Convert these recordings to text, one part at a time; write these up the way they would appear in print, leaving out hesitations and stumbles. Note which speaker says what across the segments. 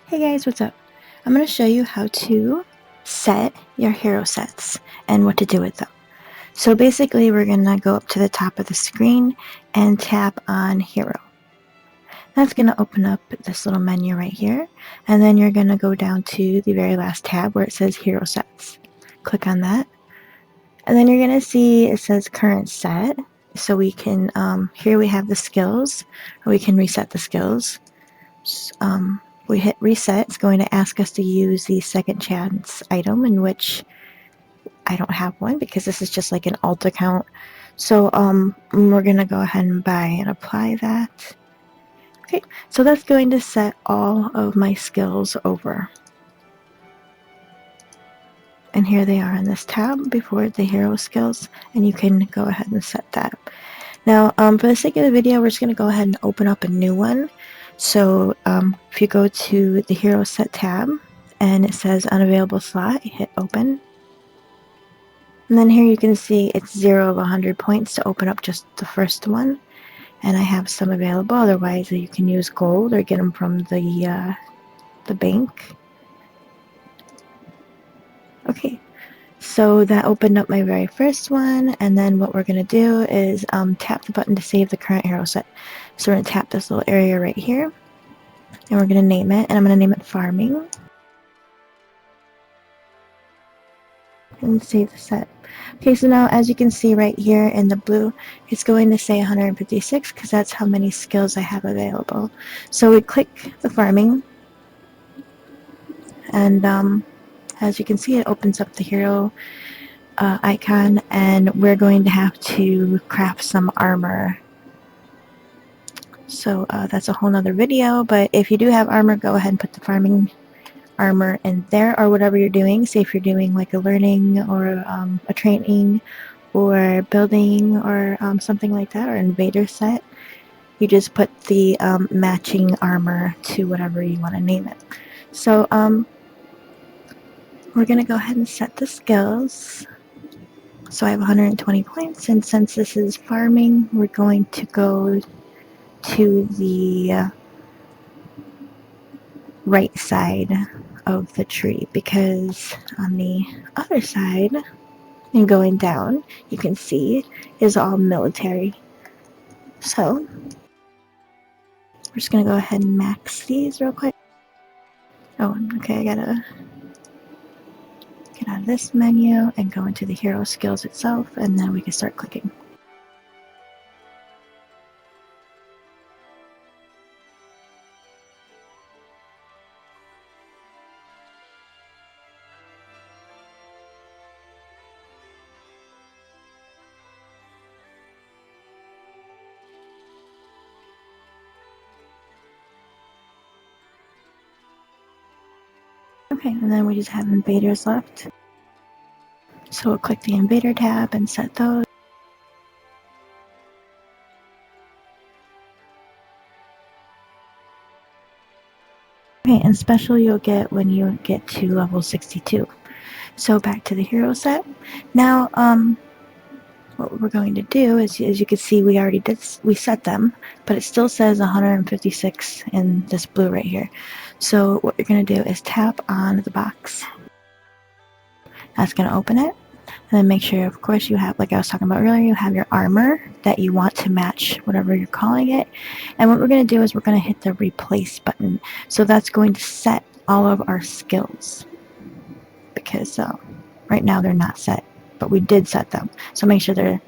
Speaker 1: Hey guys, what's up? I'm going to show you how to set your hero sets and what to do with them. So basically we're going to go up to the top of the screen and tap on hero. That's going to open up this little menu right here, and then you're going to go down to the very last tab where it says hero sets. Click on that, and then you're going to see it says current set. So we can, here we have the skills, or we can reset the skills. We hit reset, it's going to ask us to use the second chance item, in which I don't have one because this is just like an alt account. So we're going to go ahead and buy and apply that. Okay, so that's going to set all of my skills over. And here they are in this tab before the hero skills, and you can go ahead and set that. Now, for the sake of the video, we're just going to go ahead and open up a new one. So if you go to the hero set tab and it says unavailable slot, hit open. And then here you can see it's 0 of 100 points to open up just the first one. And I have some available, otherwise you can use gold or get them from the bank. Okay, so that opened up my very first one, and then what we're going to do is tap the button to save the current hero set. So we're going to tap this little area right here, and we're going to name it, and I'm going to name it farming. And save the set. Okay, so now as you can see right here in the blue, it's going to say 156 because that's how many skills I have available. So we click the farming, and as you can see, it opens up the hero icon, and we're going to have to craft some armor. So that's a whole nother video, but if you do have armor, go ahead and put the farming armor in there, or whatever you're doing. Say if you're doing like a learning or a training or building or something like that, or invader set, you just put the matching armor to whatever you want to name it. So we're going to go ahead and set the skills. So I have 120 points, and since this is farming, we're going to go to the right side of the tree, because on the other side and going down, you can see is all military. So we're just gonna go ahead and max these real quick. Oh, okay, I gotta get out of this menu and go into the hero skills itself, and then we can start clicking. Okay, and then we just have invaders left. So we'll click the invader tab and set those. Okay, and special you'll get when you get to level 62. So back to the hero set. Now, what we're going to do is, as you can see, we set them, but it still says 156 in this blue right here. So what you're going to do is tap on the box. That's going to open it, and then make sure, of course, you have, like I was talking about earlier, you have your armor that you want to match whatever you're calling it. And what we're going to do is we're going to hit the replace button. So that's going to set all of our skills, because right now they're not set, but we did set them. So make sure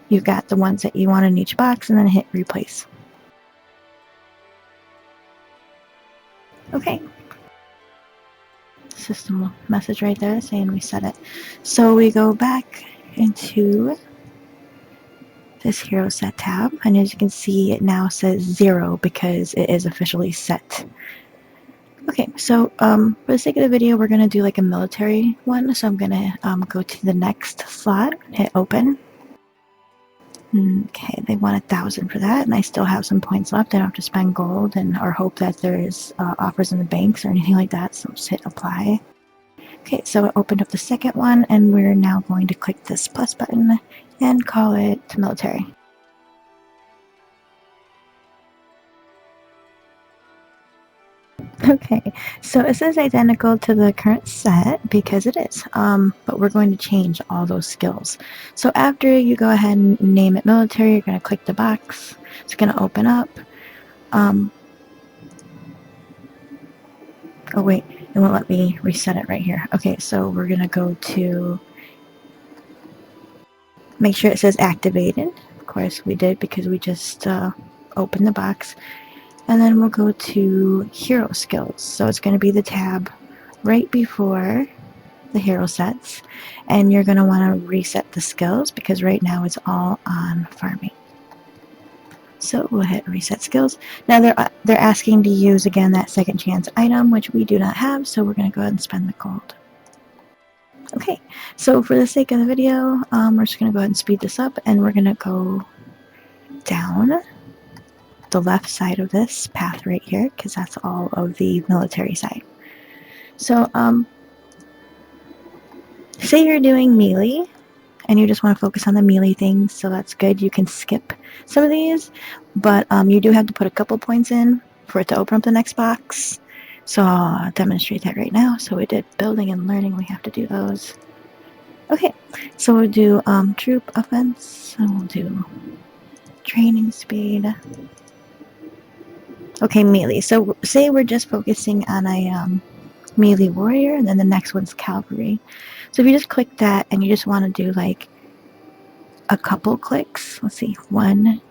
Speaker 1: you've got the ones that you want in each box, and then hit replace. Okay. System message right there saying we set it. So we go back into this hero set tab, and as you can see, it now says 0 because it is officially set. Okay, so for the sake of the video, we're going to do like a military one. So I'm going to go to the next slot, hit open. Okay, they want 1,000 for that, and I still have some points left. I don't have to spend gold or hope that there's offers in the banks or anything like that, so just hit apply. Okay, so it opened up the second one, and we're now going to click this plus button and call it military. Okay, so it says identical to the current set because it is, but we're going to change all those skills. So after you go ahead and name it military, you're going to click the box. It's going to open up. Oh wait, it won't let me reset it right here. Okay, so we're going to go to make sure it says activated. Of course we did because we just opened the box. And then we'll go to hero skills. So it's going to be the tab right before the hero sets, and you're going to want to reset the skills because right now it's all on farming. So we'll hit reset skills. Now they're asking to use again that second chance item, which we do not have, so we're going to go ahead and spend the gold. Okay, so for the sake of the video, we're just going to go ahead and speed this up, and we're going to go down the left side of this path right here because that's all of the military side. So say you're doing melee and you just want to focus on the melee things, so that's good. You can skip some of these, but you do have to put a couple points in for it to open up the next box. So I'll demonstrate that right now. So we did building and learning, we have to do those. Okay, so we'll do troop offense, and we'll do training speed. Okay, melee. So say we're just focusing on a melee warrior, and then the next one's cavalry. So if you just click that and you just want to do like a couple clicks, let's see, one,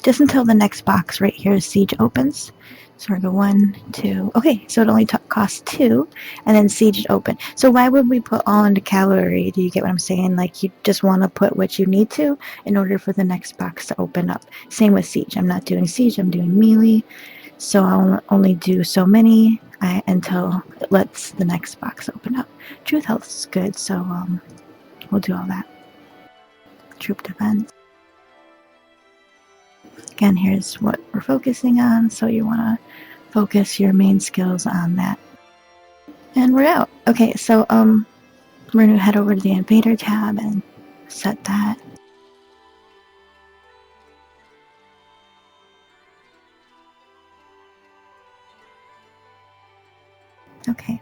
Speaker 1: just until the next box right here, siege opens. So we're going 1, 2. Okay, so it only costs 2, and then siege open. So why would we put all into cavalry? Do you get what I'm saying? Like you just want to put what you need to in order for the next box to open up. Same with siege. I'm not doing siege. I'm doing melee. So I'll only do so many until it lets the next box open up. Truth health is good, so we'll do all that. Troop defense. Again, here's what we're focusing on, so you want to focus your main skills on that. And we're out. Okay, so we're going to head over to the Invader tab and set that. Okay,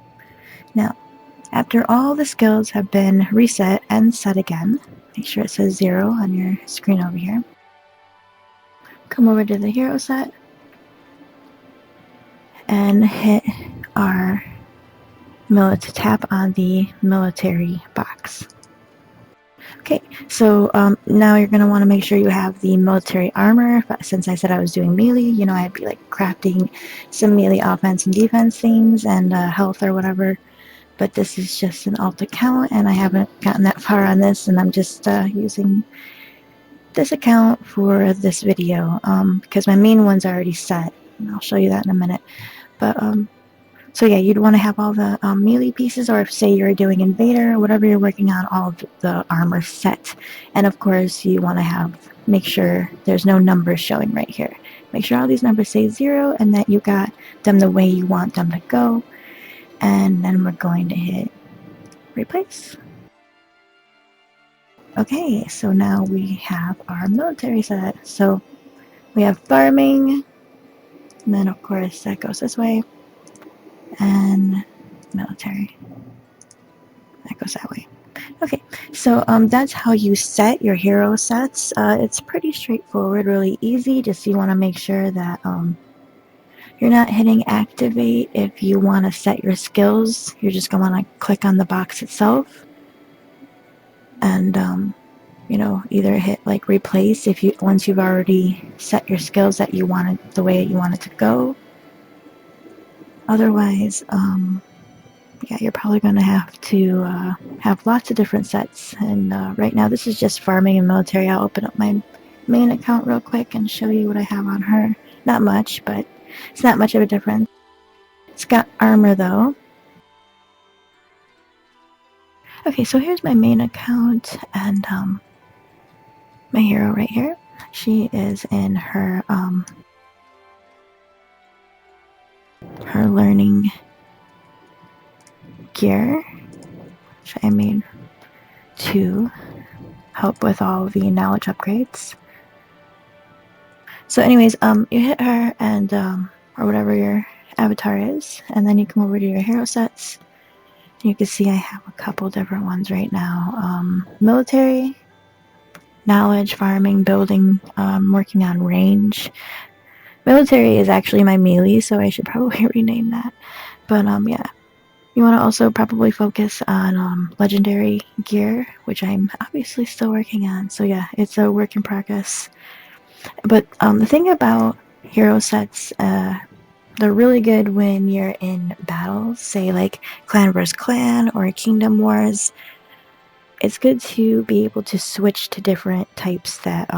Speaker 1: now after all the skills have been reset and set again, make sure it says 0 on your screen over here. Come over to the hero set and hit our tap on the military box. Okay, so now you're going to want to make sure you have the military armor. Since I said I was doing melee, you know, I'd be like crafting some melee offense and defense things and health or whatever. But this is just an alt account, and I haven't gotten that far on this, and I'm just using this account for this video because my main one's already set, and I'll show you that in a minute. But so yeah, you'd want to have all the melee pieces, or if say you're doing invader or whatever you're working on, all of the armor set. And of course you want to make sure there's no numbers showing right here. Make sure all these numbers say 0 and that you got them the way you want them to go. And then we're going to hit replace. Okay, so now we have our military set. So we have farming, and then of course that goes this way, and military, that goes that way. Okay, so that's how you set your hero sets. It's pretty straightforward, really easy. Just you want to make sure that you're not hitting activate if you want to set your skills. You're just going to want to click on the box itself and you know, either hit like replace if you once you've already set your skills that you wanted the way you want it to go. Otherwise, yeah, you're probably going to have to have lots of different sets. And right now, this is just farming and military. I'll open up my main account real quick and show you what I have on her. Not much, but it's not much of a difference. It's got armor though. Okay, so here's my main account and my hero right here. She is in her her learning gear, which I made to help with all the knowledge upgrades. So anyways, you hit her and or whatever your avatar is, and then you come over to your hero sets. You can see I have a couple different ones right now. Military, knowledge, farming, building, working on range. Military is actually my melee, so I should probably rename that. But yeah, you want to also probably focus on legendary gear, which I'm obviously still working on. So yeah, it's a work in progress. But the thing about hero sets, they're really good when you're in battles, say like clan versus clan or kingdom wars. It's good to be able to switch to different types that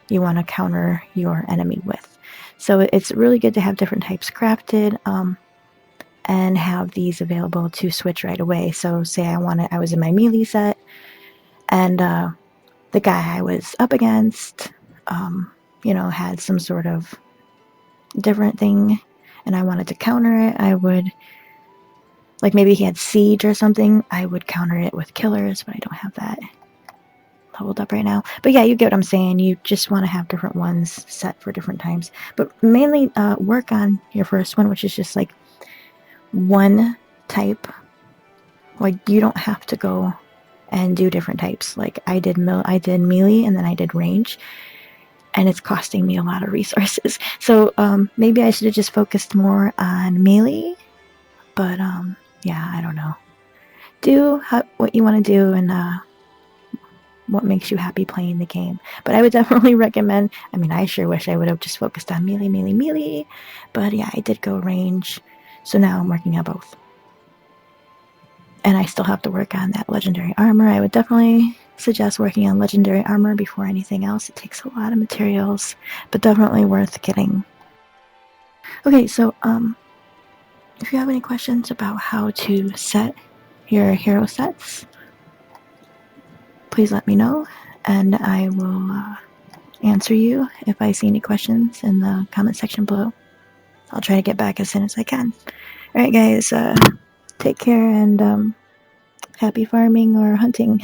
Speaker 1: you want to counter your enemy with. So it's really good to have different types crafted and have these available to switch right away. So say I was in my melee set, and the guy I was up against, had some sort of different thing, and I wanted to counter it. I would, like maybe he had siege or something, I would counter it with killers, but I don't have that leveled up right now. But yeah, you get what I'm saying. You just want to have different ones set for different times. But mainly work on your first one, which is just like one type. Like you don't have to go and do different types. Like I did melee and then I did range, and it's costing me a lot of resources. So maybe I should have just focused more on melee. But yeah, I don't know. Do what you want to do, and what makes you happy playing the game. But I would definitely recommend, I sure wish I would have just focused on melee. But yeah, I did go range. So now I'm working on both. And I still have to work on that legendary armor. I would definitely suggest working on legendary armor before anything else. It takes a lot of materials, but definitely worth getting. Okay, so if you have any questions about how to set your hero sets, please let me know, and I will answer you if I see any questions in the comment section below. I'll try to get back as soon as I can. Alright guys, take care, and happy farming or hunting.